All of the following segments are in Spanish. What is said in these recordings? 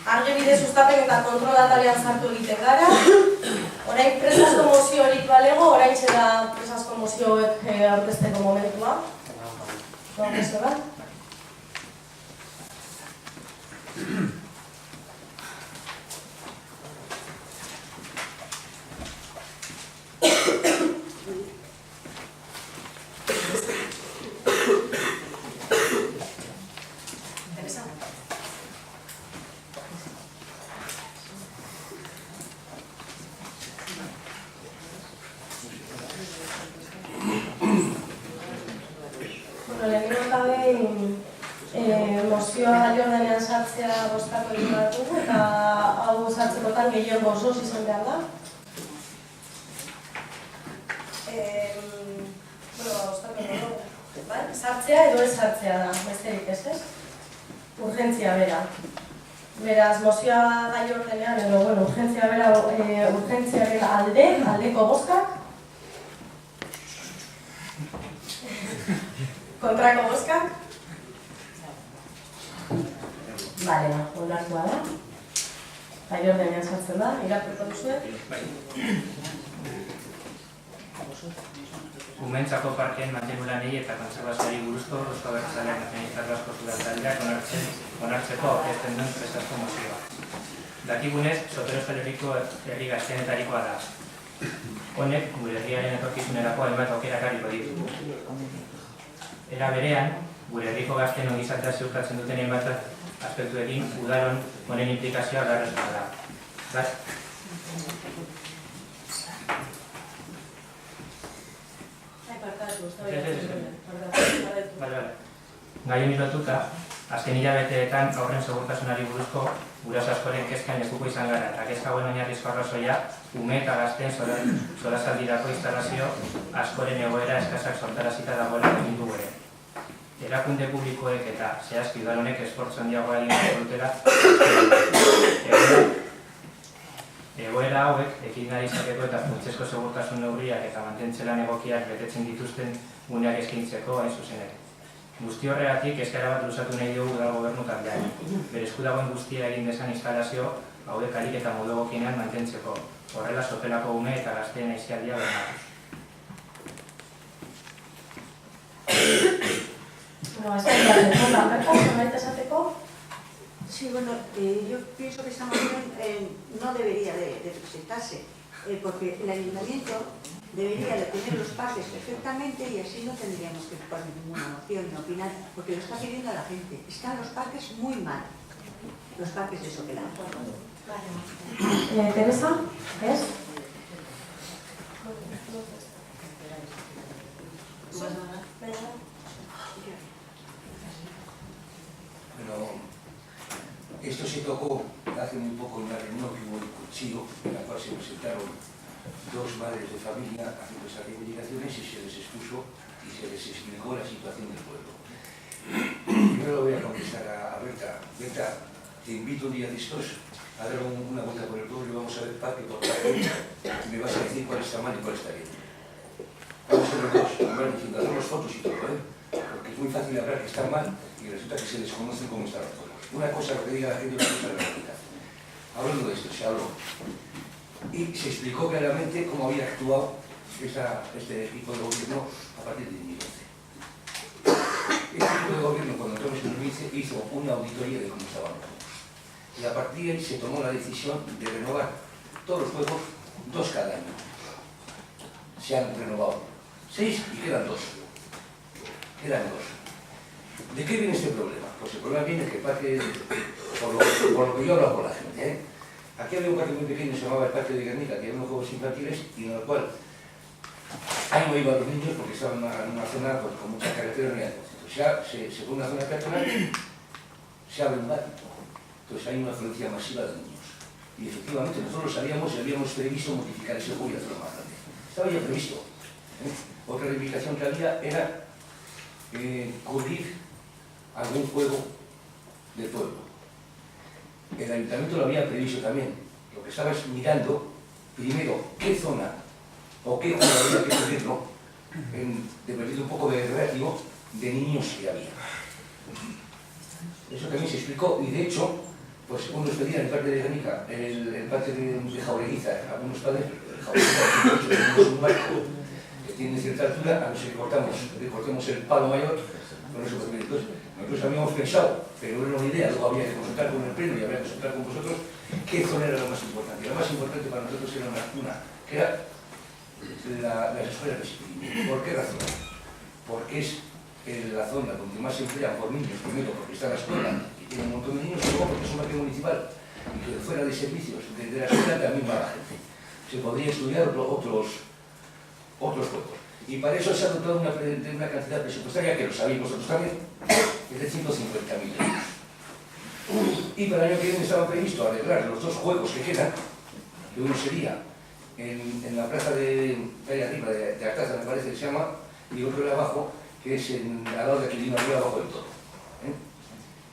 Argibide sustapen eta kontrol atalean sartu egiten gara. Orain presazko moziorik balego, orain txeda presazko mozioek aurkezteko momentua. Aurkezte bat. Mozioa gai ordenean sartzea bozkatu egin behar dugu eta hau sartzekotan gehiago osoz izan behar da. Sartzea edo ez sartzea da, besterik ez ez? Urgentzia bera. Beraz, mozioa gai ordenean edo, urgentzia bera aldeko bozkak. Kontrako bozkak. Bale, onartua da. Gai ordenean sartzen da, irakurko duzuet. Umentzako parkeen mantenulanei eta kontserbazioari buruzko Eusko Abertzaleak Nacionalista Basko Zugartaldeak onartzeko aurkezten duen presazko mozioa. Dakigunez, Sotero Euskal Herriko herri gaztenetarikoa da. Honek, gure herriaren etorkizunerako hainbat aukerak hariko ditu. Era berean, gure herriko gazteen ongizatea ziurtatzen duten hainbat aspektuekin udaron honen implikazioa garrantzitsua da. Gai honi lotuta, azken hilabeteetan haurren segurtasunari buruzko guraso askoren kezkan lekuko izan gara eta kezka hauen oinarrizko arrazoia ume eta gazteen solasaldirako instalazio askoren egoera eskasak sortarazita dagoela egin dugu ere. Erakunde publikoek eta zehazki udaronek esfortzu handiagoa egin dutela egoera hauek ekidin izateko eta funtsezko segurtasun neurriak eta mantentzelan egokiak betetzen dituzten guneak eskaintzeko hain zuzen ere. Guzti horregatik eskaera bat luzatu nahi dugu udal gobernu taldeari. Bere esku dagoen guztia egin dezan instalazio hauek ahalik eta modu egokienean mantentzeko. Horrela sopelako ume eta gazteen aisialdia bermatuz. Sí, bueno, yo pienso que esta moción no debería de presentarse, porque el ayuntamiento debería de tener los parques perfectamente y así no tendríamos que ocupar ninguna moción ni opinar, porque lo está pidiendo la gente. Están los parques muy mal, los parques de Sopelana. Teresa, ¿ves? Bueno, esto se tocó hace muy poco en una reunión que hubo en Cuchillo, en la cual se presentaron dos madres de familia haciendo esas reivindicaciones y se les expuso y se les explicó la situación del pueblo. Primero voy a contestar a Berta. Berta, te invito un día de estos a dar una vuelta por el pueblo y vamos a ver parque por parque y me vas a decir cuál está mal y cuál está bien. Vamos a ver los dos, van diciendo, hacemos fotos y todo, porque es muy fácil hablar que están mal y resulta que se desconocen cómo están los pueblos. Una cosa lo que diga la gente y una cosa la realidad. Hablando de esto, se habló y se explicó claramente cómo había actuado este equipo de gobierno a partir de 2011. Este equipo de gobierno, cuando entró en 2015, hizo una auditoría de cómo estaban los juegos. Y a partir de ahí se tomó la decisión de renovar todos los juegos, 2 cada año. Se han renovado 6 y quedan 2. Quedan 2. ¿De qué viene este problema? Pues el problema viene que parte, por lo que yo hablo con la gente, aquí había un parque muy pequeño, se llamaba el Parque de Guernica, que había unos juegos infantiles y en el cual ahí no iban los niños porque estaban en una zona con muchas carreteras y entonces se pone una zona peatonal, se abre un bar, entonces hay una afluencia masiva de niños. Y efectivamente nosotros lo sabíamos y habíamos previsto modificar ese juego y hacerlo más grande. Estaba ya previsto. Otra reivindicación que había era cubrir algún juego del pueblo. El ayuntamiento lo había previsto también. Lo que estaba es mirando primero qué zona o qué juego había que cubrirlo, dependiendo un poco de relativo de niños que había. Eso también se explicó y de hecho pues unos pedían el parque de Guernica, el parque de Jaureguiza, algunos padres, Jaureguiza tenemos un barco que tiene cierta altura, a no ser que cortemos el palo mayor, con eso pues, entonces, nosotros habíamos pensado, pero era una idea, luego había que consultar con el pleno y había que consultar con vosotros qué zona era lo más importante. Lo más importante para nosotros era una que era las escuelas de Sipirín. ¿Por qué razón? Porque es la zona donde más se emplean por niños, primero porque está la escuela y tiene un montón de niños, y luego porque es un parque municipal y que fuera de servicios de la escuela también va la gente. Se podría estudiar otros juegos. Y para eso se ha dotado una cantidad presupuestaria, que lo sabéis vosotros también, es de 150.000 euros. Y para el año que viene estaba previsto arreglar los dos juegos que quedan, que uno sería en la plaza de ahí arriba, de Artaza, me parece que se llama, y otro de abajo, que es al lado de Aquilino, arriba abajo del todo.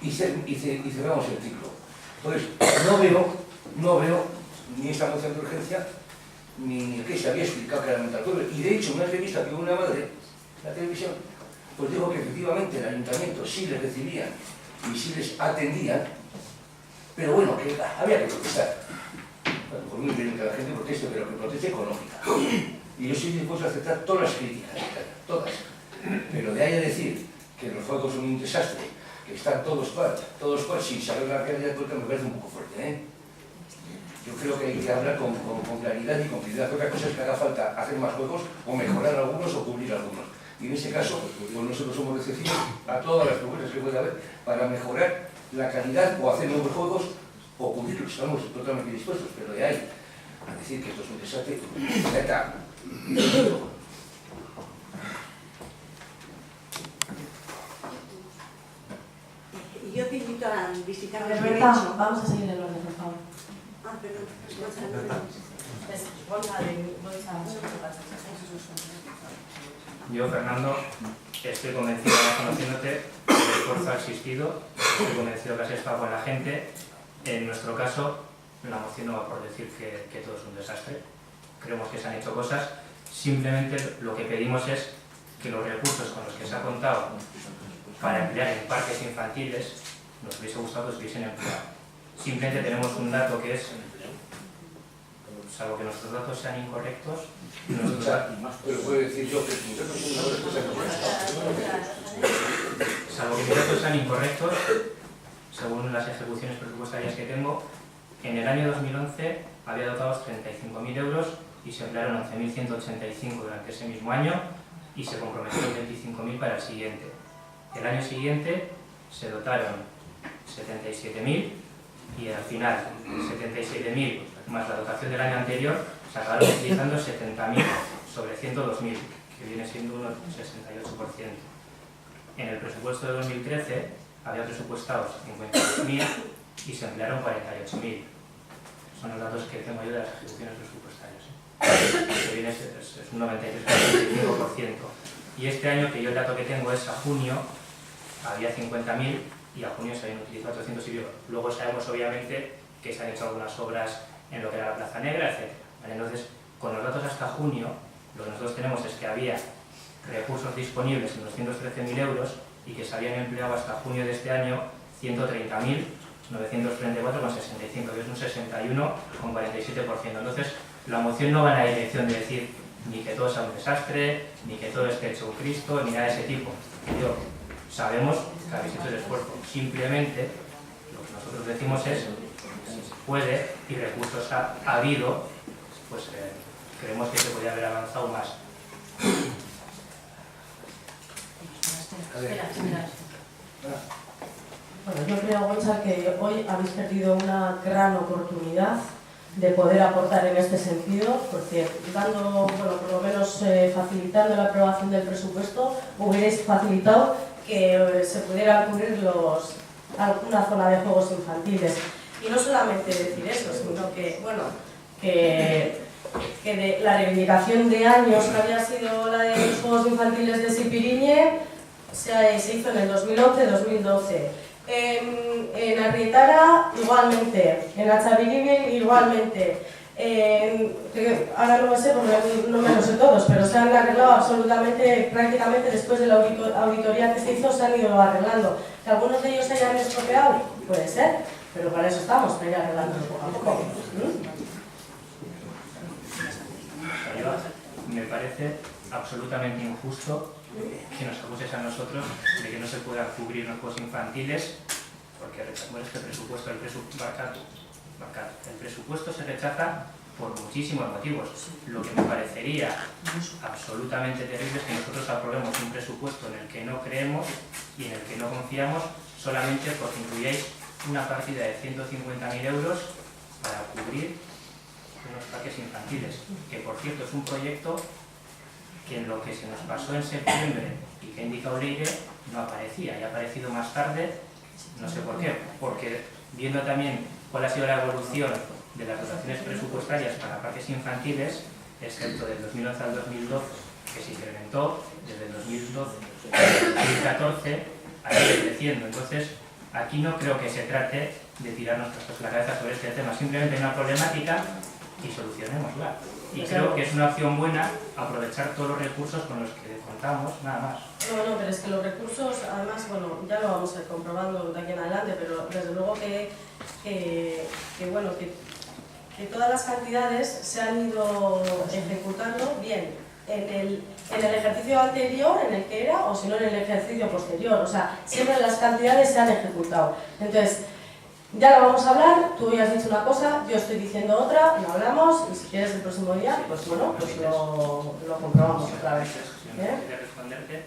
Y cerramos el ciclo. Entonces, no veo ni esta moción de urgencia, ni que se había explicado claramente al pueblo. Y de hecho, una entrevista que hubo una madre en la televisión, pues dijo que efectivamente el ayuntamiento sí les recibían y sí les atendían, pero bueno, que había que protestar. Bueno, por muy bien que la gente proteste, pero que proteste económica. Y yo soy dispuesto a aceptar todas las críticas, todas. Pero de ahí a decir que los juegos son un desastre, que están todos cual, sin saber la realidad, me parece un poco fuerte, ¿eh? Yo creo que hay que hablar con claridad y con claridad. Otra cosa es que haga falta hacer más juegos o mejorar algunos o cubrir algunos. Y en ese caso, pues nosotros somos receptivos a todas las propuestas que pueda haber para mejorar la calidad o hacer nuevos juegos o cubrirlos. Estamos totalmente dispuestos, pero de ahí a decir que esto es un desastre, ya está. Yo te invito a visitar los Berta, derechos. vamos a seguir el orden, por favor. Ah, perdón. Yo, Fernando, estoy convencido, conociéndote, que el esfuerzo ha existido, estoy convencido que has estado con la gente. En nuestro caso, la moción no va por decir que todo es un desastre. Creemos que se han hecho cosas. Simplemente lo que pedimos es que los recursos con los que se ha contado para emplear en parques infantiles nos hubiese gustado que se hubiesen empleado. Simplemente tenemos un dato que es, salvo que nuestros datos sean incorrectos, Pero puedo decir yo que mis datos son incorrectos. Salvo que mis datos sean incorrectos, según las ejecuciones presupuestarias que tengo, en el año 2011 había dotados 35.000 euros y se emplearon 11.185 durante ese mismo año y se comprometieron 25.000 para el siguiente. El año siguiente se dotaron 77.000 y al final 77.000 más la dotación del año anterior se acabaron utilizando 70.000 sobre 102.000, que viene siendo un 68%. En el presupuesto de 2013 había presupuestados 52.000 y se emplearon 48.000. Son los datos que tengo yo de las ejecuciones presupuestarias. Que viene es un 93,5%. Y este año, que yo el dato que tengo es a junio, había 50.000 y a junio se habían utilizado 300 y pico. Luego sabemos obviamente que se han hecho algunas obras en lo que era la Plaza Negra, etc. ¿Vale? Entonces, con los datos hasta junio, lo que nosotros tenemos es que había recursos disponibles en 213.000 euros y que se habían empleado hasta junio de este año 130.934,65, que es un 61,47%. Entonces, la moción no va en la dirección de decir ni que todo sea un desastre, ni que todo esté hecho un Cristo, ni nada de ese tipo. Sabemos que habéis hecho el esfuerzo. Simplemente, lo que nosotros decimos es que si se puede y recursos ha habido, pues creemos que se podría haber avanzado más. Bueno, yo creo, Gonzalo, que hoy habéis perdido una gran oportunidad de poder aportar en este sentido, porque dando, bueno, por lo menos facilitando la aprobación del presupuesto, hubierais facilitado que se pudieran cubrir una zona de juegos infantiles. Y no solamente decir eso, sino que, bueno, que de la reivindicación de años que había sido la de los juegos infantiles de Sipiriñe se hizo en el 2011-2012. En Arrietara igualmente, en Atxabiribil igualmente. Ahora no lo sé porque no me lo sé todos, pero se han arreglado absolutamente, prácticamente después de la auditoría que se hizo, se han ido arreglando. Que algunos de ellos se hayan estropeado, puede ser, Pero para eso estamos, para ir arreglando poco a poco. Me parece absolutamente injusto que nos acuses a nosotros de que no se puedan cubrir los juegos infantiles, porque rechazamos este presupuesto, el presupuesto se rechaza por muchísimos motivos. Lo que me parecería absolutamente terrible es que nosotros aprobemos un presupuesto en el que no creemos y en el que no confiamos solamente porque incluyáis una partida de 150.000 euros para cubrir unos parques infantiles, que por cierto es un proyecto que en lo que se nos pasó en septiembre y que ha indicado Leire no aparecía, y ha aparecido más tarde, no sé por qué, porque viendo también cuál ha sido la evolución de las dotaciones presupuestarias para parques infantiles, excepto del 2011 al 2012, que se incrementó, desde el 2012 al 2014 ha ido creciendo. Entonces, aquí no creo que se trate de tirarnos la cabeza sobre este tema, simplemente hay una problemática y solucionémosla. Y creo que es una opción buena aprovechar todos los recursos con los que contamos, nada más. No, pero es que los recursos, además, bueno, ya lo vamos a ir comprobando de aquí en adelante, pero desde luego que todas las cantidades se han ido ejecutando bien en el ejercicio anterior, en el que era, o si no en el ejercicio posterior. O sea, siempre las cantidades se han ejecutado. Entonces, ya lo vamos a hablar, tú ya has dicho una cosa, yo estoy diciendo otra, lo hablamos, y si quieres el próximo día, pues bueno, pues lo comprobamos otra vez. Si me permite responderte.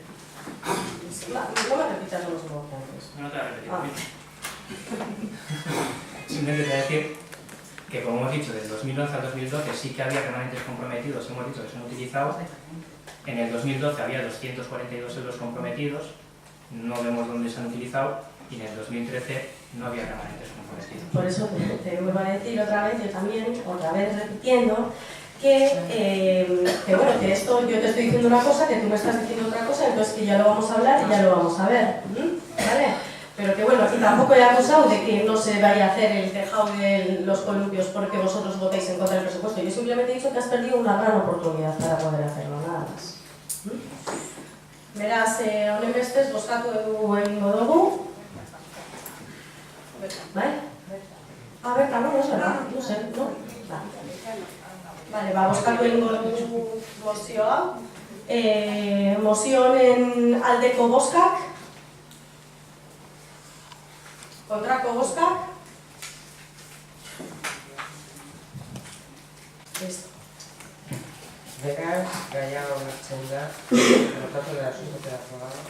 No me repitas lo mismo que antes. No te voy a repetir. Simplemente te voy a decir que, como hemos dicho, del 2011 al 2012 sí que había remanentes comprometidos, hemos dicho que se han utilizado. En el 2012 había 242 euros comprometidos, no vemos dónde se han utilizado, y en el 2013 no había remanentes comprometidos. Por eso te vuelvo a decir otra vez, yo también, otra vez repitiendo, que esto, yo te estoy diciendo una cosa, que tú me estás diciendo otra cosa, entonces que ya lo vamos a hablar y ya lo vamos a ver, ¿vale? Pero que bueno, y tampoco he acusado de que no se vaya a hacer el tejado de los columpios porque vosotros votéis en contra del presupuesto. Yo simplemente he dicho que has perdido una gran oportunidad para poder hacerlo, nada más. Beraz, honenbestez, bozkatu egingo dugu. Bai? Ah, bertan, no, es verdad, no sé, no? Vale, bozkatu egingo dugu mozioa. Mozio honen aldeko bozkak. Kontrako bozkak. Listo. Beraz, gaia onartzen da, tratatu de asunto que ha aprobado.